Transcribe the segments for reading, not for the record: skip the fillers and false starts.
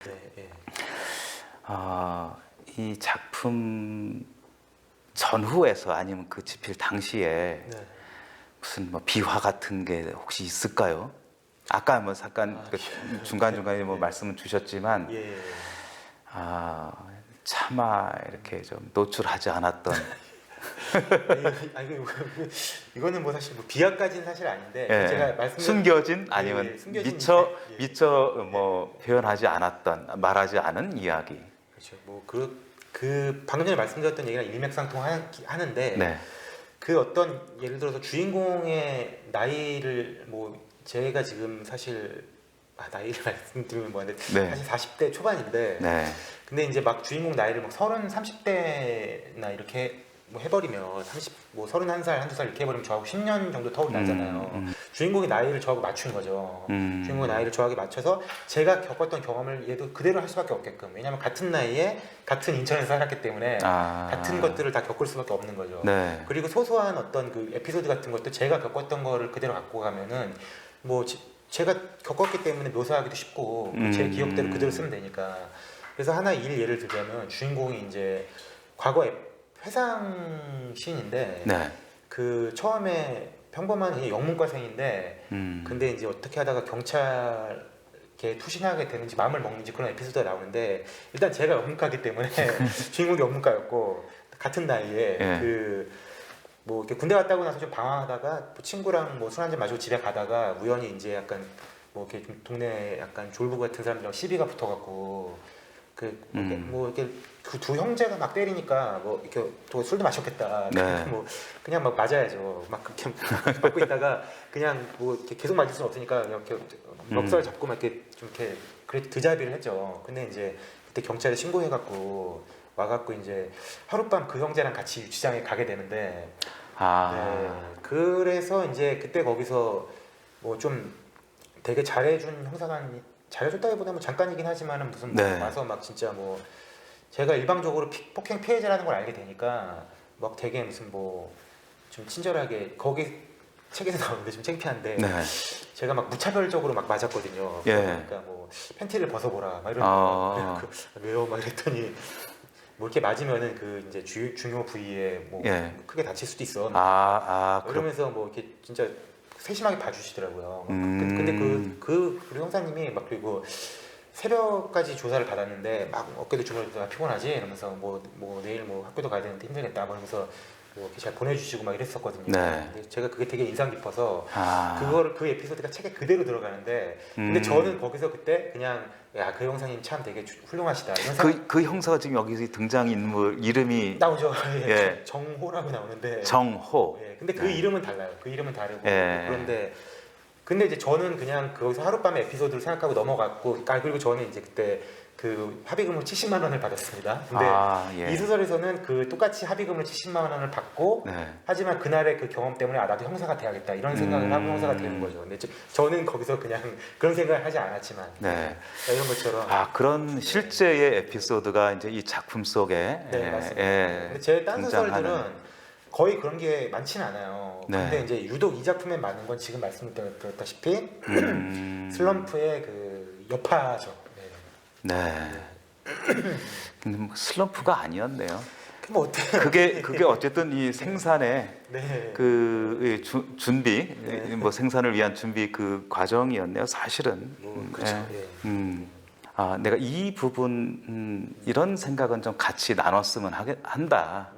네, 예. 이 작품 전후에서 아니면 그 집필 당시에 네. 무슨 뭐 비화 같은 게 혹시 있을까요? 아까 뭐 잠깐 중간중간에 뭐 말씀을 주셨지만 예. 차마 이렇게 좀 노출하지 않았던 이거는 뭐 사실 뭐 비하까지는 사실 아닌데 예, 제가 말씀드린 숨겨진 아니면 숨겨진 미처 뭐 표현하지 않았던 말하지 않은 이야기. 그렇죠. 뭐 그 방금 전에 말씀드렸던 얘기랑 일맥상통하는데 네, 그 어떤 예를 들어서 주인공의 나이를 뭐 제가 지금 사실 나이를 말씀드리면 뭐한데 네. 사실 40대 초반인데 네, 근데 이제 막 주인공 나이를 막 30대나 이렇게 뭐 해버리면 31살, 한두 살 이렇게 해버리면 저하고 10년 정도 터울이 나잖아요. 주인공의 나이를 저하고 맞춘 거죠. 주인공의 나이를 저하고 맞춰서 제가 겪었던 경험을 얘도 그대로 할 수밖에 없게끔. 왜냐하면 같은 나이에 같은 인천에서 살았기 때문에 같은 것들을 다 겪을 수밖에 없는 거죠. 네. 그리고 소소한 어떤 그 에피소드 같은 것도 제가 겪었던 거를 그대로 갖고 가면은 뭐 제가 겪었기 때문에 묘사하기도 쉽고 제 기억대로 그대로 쓰면 되니까. 그래서 하나 예를 들자면 주인공이 이제 과거 회상 시인인데 네. 그 처음에 평범한 그냥 영문과생인데 근데 이제 어떻게 하다가 경찰에 투신하게 되는지 마음을 먹는지 그런 에피소드가 나오는데 일단 제가 영문과기 때문에 주인공이 영문과였고 같은 나이에 예. 뭐 이렇게 군대 갔다 오고 나서 좀 방황하다가 뭐 친구랑 뭐 술 한잔 마시고 집에 가다가 우연히 이제 약간 뭐 이렇게 좀 동네 약간 졸부 같은 사람들이랑 시비가 붙어갖고 뭐 이렇게 그 두 형제가 막 때리니까 뭐 이렇게 또 술도 마셨겠다. 네. 뭐 그냥 막 맞아야죠. 막 그렇게 맞고 있다가 그냥 뭐 이렇게 계속 맞을 수 없으니까 이렇게 멱살 잡고 막 이렇게 좀 이렇게 그래 드자비를 했죠. 근데 이제 그때 경찰에 신고해갖고 와갖고 이제 하룻밤 그 형제랑 같이 유치장에 가게 되는데 네, 그래서 이제 그때 거기서 뭐 좀 되게 잘해준 형사가 잘해줬다기보다는 잠깐이긴 하지만은 무슨 뭐 와서 막 진짜 뭐 제가 일방적으로 폭행 피해자라는 걸 알게 되니까 막 되게 무슨 뭐 좀 친절하게 거기 책에서 나오는데 좀 창피한데 제가 막 무차별적으로 막 맞았거든요. 그러니까 뭐 팬티를 벗어보라 막 이런 거 왜요? 막 이랬더니 뭐 이렇게 맞으면은 그 이제 중요 부위에 뭐 크게 다칠 수도 있어. 이러면서 뭐 이렇게 진짜 세심하게 봐주시더라고요. 근데 우리 형사님이 막 그리고 새벽까지 조사를 받았는데 막 어깨도 주물러서 피곤하지 이러면서 뭐 내일 뭐 학교도 가야 되는데 힘들겠다 그러면서 뭐 이렇게 잘 보내주시고 막 이랬었거든요. 근데 제가 그게 되게 인상 깊어서 그 에피소드가 책에 그대로 들어가는데 근데 저는 거기서 그때 그냥 야 그 형사님 참 되게 훌륭하시다 이런 생각. 그 형사가 지금 여기서 등장 인물 이름이 나오죠. 정호라고 나오는데 정호. 근데 그 이름은 달라요. 그 이름은 다르고 그런데 근데 이제 저는 그냥 거기서 하룻밤의 에피소드를 생각하고 넘어갔고 그리고 저는 이제 그때 그 합의금을 70만 원을 받았습니다. 근데 이 소설에서는 그 똑같이 합의금을 70만 원을 받고 하지만 그날의 그 경험 때문에 나도 형사가 돼야겠다 이런 생각을 하고 형사가 되는 거죠. 근데 저는 거기서 그냥 그런 생각을 하지 않았지만 이런 것처럼 그런 실제의 에피소드가 이제 이 작품 속에 맞습니다. 근데 제 딴 소설들은 거의 그런 게 많지는 않아요. 근데 이제 유독 이 작품에 많은 건 지금 말씀드렸다시피 슬럼프의 그 여파죠. 근데 뭐 슬럼프가 아니었네요. 뭐 어때요? 그게 어쨌든 이 생산의 그 준비, 뭐 생산을 위한 준비 그 과정이었네요. 사실은. 그렇죠. 내가 이 부분 이런 생각은 좀 같이 나눴으면 한다.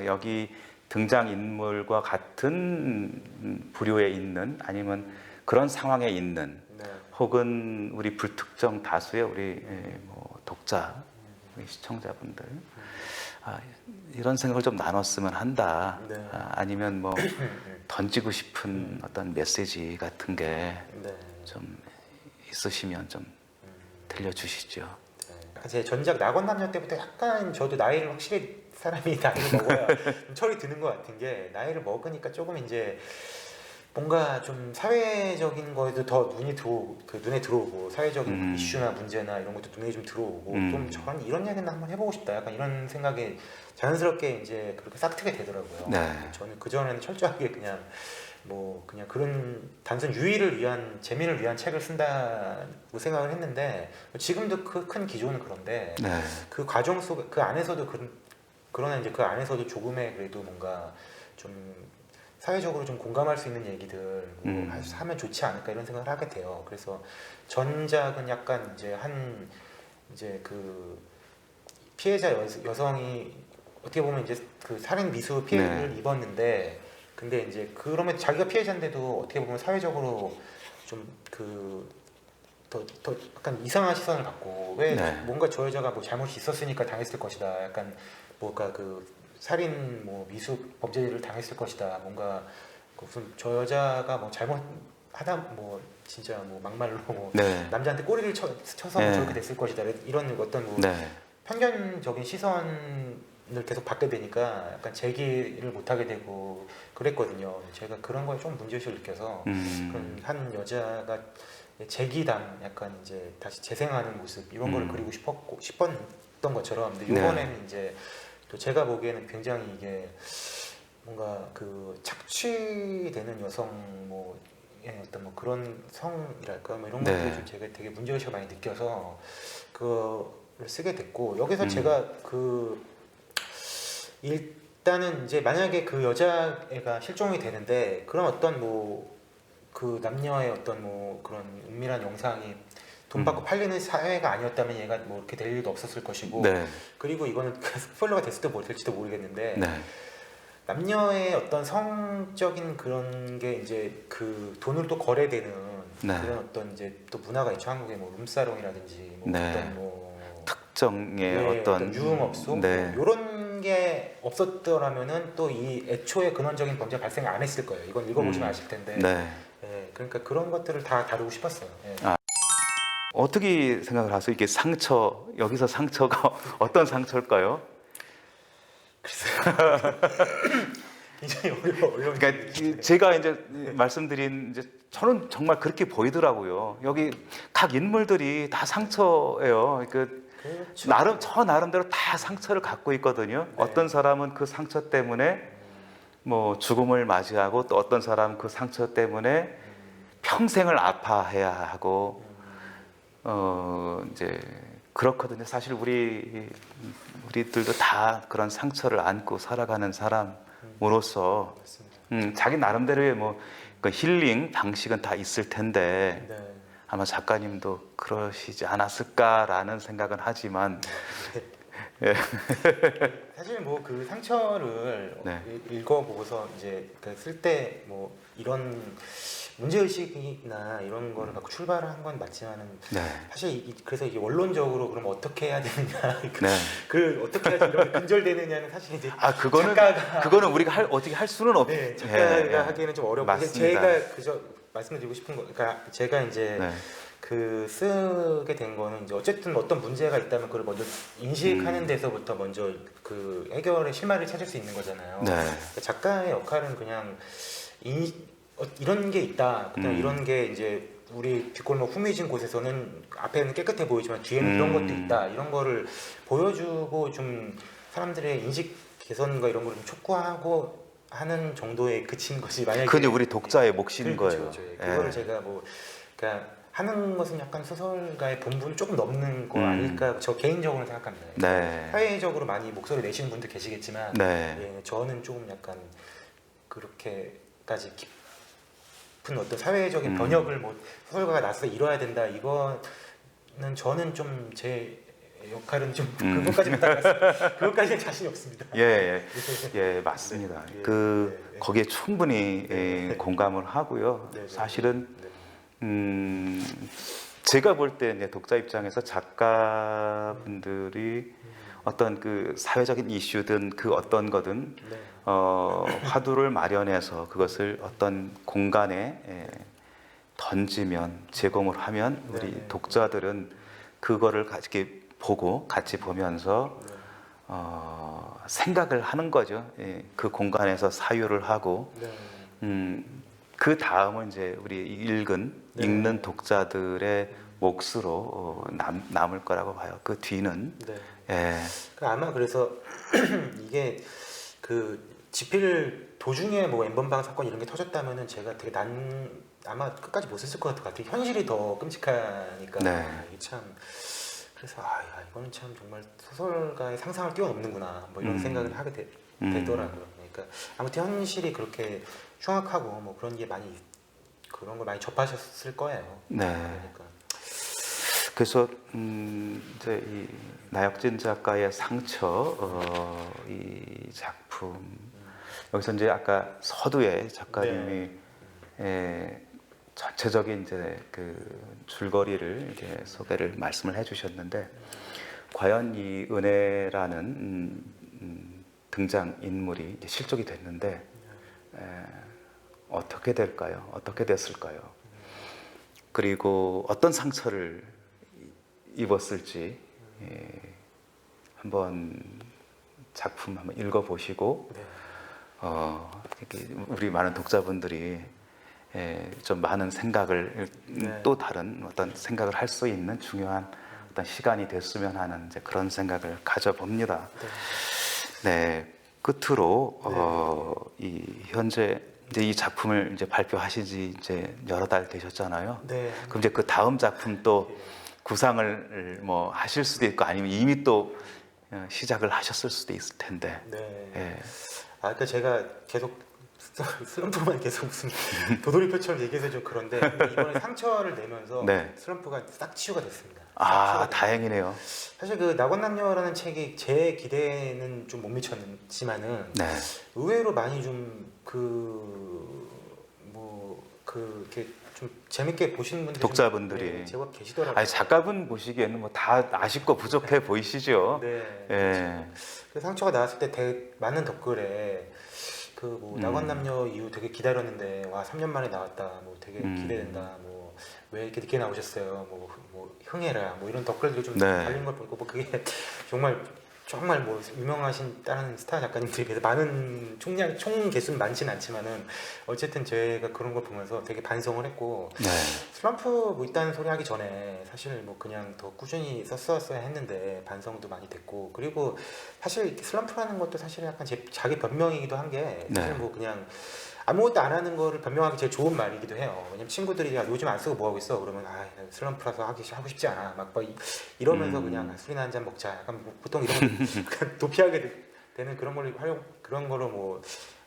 여기 등장 인물과 같은 부류에 있는 아니면 그런 상황에 있는 혹은 우리 불특정 다수의 우리 뭐 독자, 우리 시청자분들 이런 생각을 좀 나눴으면 한다. 아니면 뭐 던지고 싶은 어떤 메시지 같은 게 좀 있으시면 좀 들려주시죠. 제 전작 낙원 남녀 때부터 약간 저도 나이를 확실히 사람이 나이를 먹어야 철이 드는 것 같은 게 나이를 먹으니까 조금 이제 뭔가 좀 사회적인 거에도 더 눈에 들어오고 사회적인 이슈나 문제나 이런 것도 눈에 좀 들어오고 좀 저런 이런 얘기는 한번 해보고 싶다 약간 이런 생각이 자연스럽게 이제 그렇게 싹트게 되더라고요. 저는 그 전에는 철저하게 그냥 뭐 그냥 그런 단순 유의를 위한 재미를 위한 책을 쓴다고 생각을 했는데 지금도 그 큰 기조는 그런데 네. 그 과정 속 그 안에서도 그러나 이제 그 안에서도 조금의 그래도 뭔가 좀 사회적으로 좀 공감할 수 있는 얘기들 뭐 하면 좋지 않을까 이런 생각을 하게 돼요. 그래서 전작은 약간 이제 그 피해자 여성이 어떻게 보면 이제 그 살인 미수 피해를 네. 입었는데 근데 이제 그러면 자기가 피해자인데도 어떻게 보면 사회적으로 좀 더 약간 이상한 시선을 갖고 왜 네. 뭔가 저 여자가 뭐 잘못이 있었으니까 당했을 것이다. 약간 뭔가 그 살인 뭐 미수 범죄를 당했을 것이다. 뭔가 그 무슨 저 여자가 뭐 잘못하다 뭐 진짜 뭐 막말로 뭐 네. 남자한테 꼬리를 쳐서 뭐 네. 저렇게 됐을 것이다. 이런 어떤 뭐 네. 편견적인 시선을 계속 받게 되니까 약간 제기를 못하게 되고 그랬거든요. 제가 그런 거에 좀 문제의식을 느껴서 그런 한 여자가 재기담 약간 이제 다시 재생하는 모습 이런 거를 그리고 싶었던 것처럼 근데 이번에는 이제 또 제가 보기에는 굉장히 이게 뭔가 그 착취되는 여성 뭐 어떤 뭐 그런 성이랄까 뭐 이런 것들이 좀 제가 되게 문제의식을 많이 느껴서 그거를 쓰게 됐고 여기서 제가 그 일단은 이제 만약에 그 여자애가 실종이 되는데 그런 어떤 뭐 그 남녀의 어떤 뭐 그런 은밀한 영상이 돈 받고 팔리는 사회가 아니었다면 얘가 뭐 이렇게 될 일도 없었을 것이고 네. 그리고 이거는 스포일러가 될지도 모르겠는데 네. 남녀의 어떤 성적인 그런 게 이제 그 돈으로 또 거래되는 네. 그런 어떤 이제 또 문화가 있죠. 한국에 뭐 룸사롱이라든지 뭐 네. 어떤 뭐 특정의 어떤 유흥업소 네. 뭐 이런 게 없었더라면은 또 이 애초에 근원적인 범죄가 발생 안 했을 거예요. 이건 읽어보시면 아실 텐데. 네. 예, 그러니까 그런 것들을 다 다루고 싶었어요. 예. 어떻게 생각을 하세요? 이게 여기서 상처가 어떤 상처일까요? 굉장히 어려운. 그러니까 제가 이제 말씀드린 이제 저는 정말 그렇게 보이더라고요. 여기 각 인물들이 다 상처예요. 그 그렇죠. 저 나름대로 다 상처를 갖고 있거든요. 네. 어떤 사람은 그 상처 때문에 뭐 죽음을 맞이하고 또 어떤 사람은 그 상처 때문에 평생을 아파해야 하고 이제 그렇거든요. 사실 우리들도 다 그런 상처를 안고 살아가는 사람으로서 맞습니다. 자기 나름대로의 그 힐링 방식은 다 있을 텐데 네. 아마 작가님도 그러시지 않았을까라는 생각은 하지만 사실 뭐 그 상처를 네. 읽어보고서 이제 쓸 때 뭐 이런 문제의식이나 이런 거를 갖고 출발을 한 건 맞지만은 네. 사실 그래서 이게 원론적으로 그럼 어떻게 해야 되느냐 네. 그 어떻게 해야지 이렇게 근절되느냐는 사실 이제 그거는 우리가 어떻게 할 수는 없. 네, 작가가 하기에는 좀 어렵고 맞습니다. 제가 그저 말씀드리고 싶은 거 그러니까 제가 이제 네. 그 쓰게 된 거는 이제 어쨌든 어떤 문제가 있다면 그걸 먼저 인식하는 데서부터 먼저 그 해결의 실마리를 찾을 수 있는 거잖아요. 네. 그러니까 작가의 역할은 그냥 이런 게 있다. 그냥 이런 게 이제 우리 뒷골목 후미진 곳에서는 앞에는 깨끗해 보이지만 뒤에는 이런 것도 있다. 이런 거를 보여주고 좀 사람들의 인식 개선과 이런 거를 좀 촉구하고 하는 정도에 그친 것이 만약에 그게 우리 독자의 몫인 거예요. 그렇죠. 그거를 제가 뭐 그러니까 하는 것은 약간 소설가의 본분을 조금 넘는 거 아닐까 저 개인적으로 생각합니다. 네. 사회적으로 많이 목소리 내시는 분들 계시겠지만 네. 예, 저는 조금 약간 그렇게까지 깊은 어떤 사회적인 번역을 뭐 소설가가 나서서 이뤄야 된다 이거는 저는 좀 제 역할은 좀 그것까지는 자신이 없습니다. 예, 맞습니다. 거기에 충분히 공감을 하고요. 사실은 제가 볼 때 이제 독자 입장에서 작가분들이 어떤 그 사회적인 이슈든 그 어떤 거든 화두를 마련해서 그것을 어떤 공간에 던지면 제공을 하면 우리 독자들은 그거를 같이 보고 같이 보면서 생각을 하는 거죠. 그 공간에서 사유를 하고 그 다음은 이제 우리 읽는 독자들의 몫으로 남을 거라고 봐요. 그 뒤는 아마 그래서 이게 그 집필 도중에 뭐 엠번방 사건 이런 게 터졌다면은 제가 되게 아마 끝까지 못 썼을 것 같아요. 현실이 더 끔찍하니까 네. 이게 참 그래서 야, 이거는 참 정말 소설가의 상상을 뛰어넘는구나 뭐 이런 생각을 하게 되더라고요. 그러니까 아무튼 현실이 그렇게 흉악하고 뭐 그런 게 그런 걸 많이 접하셨을 거예요. 네. 그러니까. 그래서 이제 이 나혁진 작가의 상처 이 작품 여기서 이제 아까 서두에 작가님이 전체적인 이제 그 줄거리를 이렇게 소개를 말씀을 해주셨는데 과연 이 은혜라는 등장 인물이 이제 실족이 됐는데 어떻게 될까요? 어떻게 됐을까요? 그리고 어떤 상처를 입었을지 한번 작품 한번 읽어보시고 이렇게 우리 많은 독자분들이 좀 많은 생각을 또 다른 어떤 생각을 할 수 있는 중요한 어떤 시간이 됐으면 하는 이제 그런 생각을 가져봅니다. 네, 끝으로 이 현재 이제 이 작품을 이제 발표하신 지 이제 여러 달 되셨잖아요. 네. 그럼 이제 그 다음 작품 또 구상을 뭐 하실 수도 있고 아니면 이미 또 시작을 하셨을 수도 있을 텐데. 네. 예. 그러니까 제가 계속 슬럼프만 계속 무슨 도돌이표처럼 얘기해서 좀 그런데 이번에 상처를 내면서 네. 슬럼프가 싹 치유가 됐습니다. 다행이네요. 사실 그 낙원남녀라는 책이 제 기대에는 좀 못 미쳤지만은 네. 의외로 많이 좀 이렇게 좀 재밌게 보시는 분들이 독자분들이 제법 계시더라고요. 아니 작가분 보시기에는 뭐 다 아쉽고 부족해 보이시죠? 네. 예. 그 상처가 나왔을 때 되게 많은 댓글에 낙원남녀 이후 되게 기다렸는데 와 3년 만에 나왔다 뭐 되게 기대된다 뭐 왜 이렇게 늦게 나오셨어요 뭐 흥해라 뭐 이런 댓글들이 좀 달린 걸 보고 뭐 그게 정말 뭐 유명하신 다른 스타 작가님들에 비해서 많은 총 개수는 많지는 않지만은 어쨌든 제가 그런 걸 보면서 되게 반성을 했고 슬럼프 뭐 있다는 소리 하기 전에 사실 뭐 그냥 더 꾸준히 썼어야 했는데 반성도 많이 됐고 그리고 사실 슬럼프라는 것도 사실 약간 자기 변명이기도 한 게 사실 뭐 그냥 아무것도 안 하는 거를 변명하기 제일 좋은 말이기도 해요. 왜냐면 친구들이 야, 요즘 안 쓰고 뭐 하고 있어? 그러면 슬럼프라서 하고 싶지 않아. 막 이러면서 그냥 술이나 한잔 먹자. 약간 뭐 보통 이런 걸 도피하게 되는 그런 거로 뭐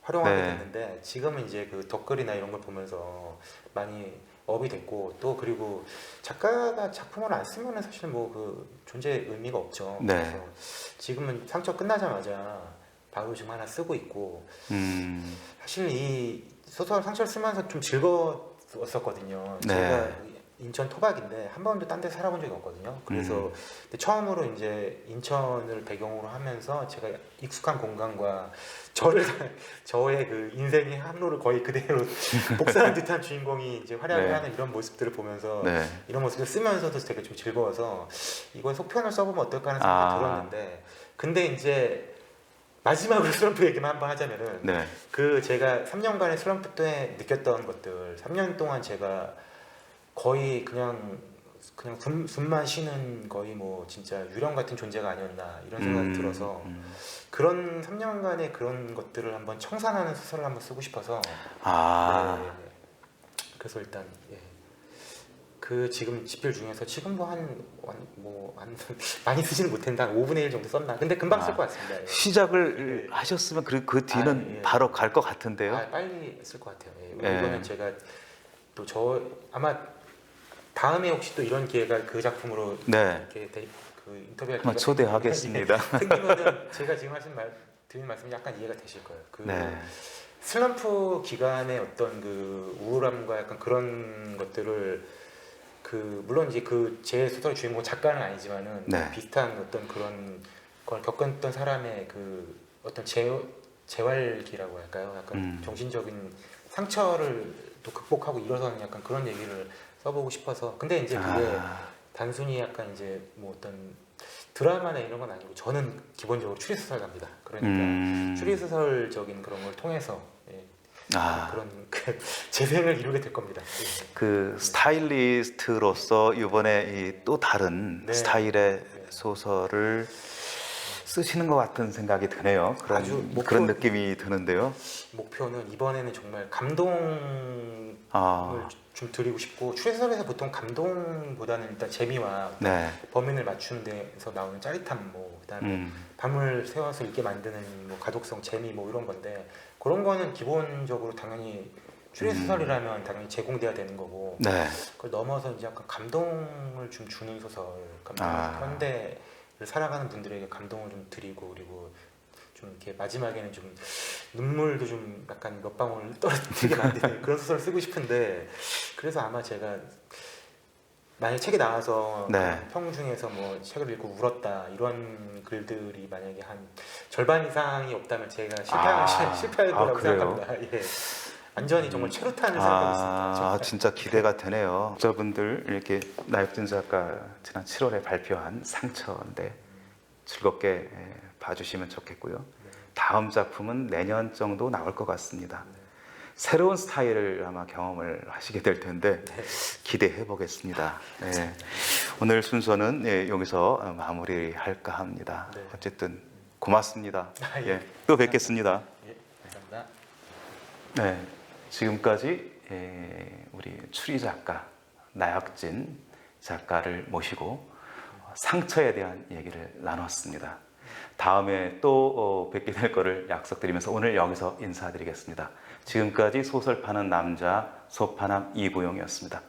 활용하게 됐는데 지금은 이제 그 덧글이나 이런 걸 보면서 많이 업이 됐고 또 그리고 작가가 작품을 안 쓰면은 사실 뭐 그 존재 의미가 없죠. 그래서 지금은 상처 끝나자마자 바로 지금 하나 쓰고 있고 사실 이 소설 상처를 쓰면서 좀 즐거웠었거든요. 제가 인천 토박인데 한 번도 딴 데 살아본 적이 없거든요. 그래서 처음으로 이제 인천을 배경으로 하면서 제가 익숙한 공간과 저의 그 인생의 항로를 거의 그대로 복사한 듯한 주인공이 이제 활약을 하는 이런 모습들을 보면서 이런 모습을 쓰면서도 되게 좀 즐거워서 이걸 속편을 써보면 어떨까 하는 생각이 들었는데 근데 이제 마지막으로 슬럼프 얘기만 한번 하자면은 그 제가 3년간의 슬럼프 때 느꼈던 것들 3년 동안 제가 거의 그냥 숨만 쉬는 거의 뭐 진짜 유령 같은 존재가 아니었나 이런 생각이 들어서 그런 3년간의 그런 것들을 한번 청산하는 소설을 한번 쓰고 싶어서 그래서 일단 그 지금 집필 중에서 지금도 많이 쓰지는 못했는데 한 5분의 1 정도 썼나? 근데 금방 쓸 것 같습니다. 시작을 하셨으면 그 뒤는 바로 갈 것 같은데요? 빨리 쓸 것 같아요. 이거는 제가 또 아마 다음에 혹시 또 이런 기회가 그 작품으로 이렇게 그 인터뷰할 기회가 초대하겠습니다. 생기면은 제가 지금 드리는 말씀이 약간 이해가 되실 거예요. 슬럼프 기간의 어떤 그 우울함과 약간 그런 것들을 물론 이제 제 소설의 주인공 작가는 아니지만은 비슷한 어떤 그런 걸 겪었던 사람의 그 어떤 재활기라고 할까요? 약간 정신적인 상처를 또 극복하고 일어서는 약간 그런 얘기를 써보고 싶어서 근데 이제 그게 단순히 약간 이제 뭐 어떤 드라마나 이런 건 아니고 저는 기본적으로 추리소설가입니다. 그러니까 추리소설적인 그런 걸 통해서 그런 재생을 이루게 될 겁니다. 그 스타일리스트로서 이번에 또 다른 스타일의 소설을 쓰시는 것 같은 생각이 드네요. 아주 그런 느낌이 드는데요. 목표는 이번에는 정말 감동을 아, 좀 드리고 싶고, 추리소설에서 보통 감동보다는 일단 재미와 네. 범인을 맞추는 데서 나오는 짜릿함, 뭐 그다음에 음, 밤을 새워서 읽게 만드는 뭐 가독성, 재미 뭐 이런 건데, 그런 거는 기본적으로 당연히 추리소설이라면 당연히 제공돼야 되는 거고, 네. 그걸 넘어서 이제 약간 감동을 좀 주는 소설, 아. 현대를 살아가는 분들에게 감동을 좀 드리고, 그리고 좀 이렇게 마지막에는 좀 눈물도 좀 약간 몇 방울 떨어지게 만드는 그런 소설을 쓰고 싶은데, 그래서 아마 제가 만약 책이 나와서 네. 평 중에서 뭐 책을 읽고 울었다 이런 글들이 만약에 한 절반 이상이 없다면 제가 실패할 거라고 그래요? 생각합니다. 예. 완전히 정말 최루탄을 생각하고 있습니다. 정말. 진짜 기대가 되네요. 독자분들 이렇게 나혁진 작가 지난 7월에 발표한 상처인데 즐겁게 봐주시면 좋겠고요. 다음 작품은 내년 정도 나올 것 같습니다. 새로운 스타일을 아마 경험을 하시게 될 텐데 기대해 보겠습니다. 네. 오늘 순서는 여기서 마무리할까 합니다. 네. 어쨌든 고맙습니다. 예. 예, 또 뵙겠습니다. 예, 감사합니다. 네, 지금까지 우리 추리 작가 나혁진 작가를 모시고 상처에 대한 얘기를 나눴습니다. 다음에 또 뵙게 될 거를 약속드리면서 오늘 여기서 인사드리겠습니다. 지금까지 소설 파는 남자 소파남 이부용이었습니다.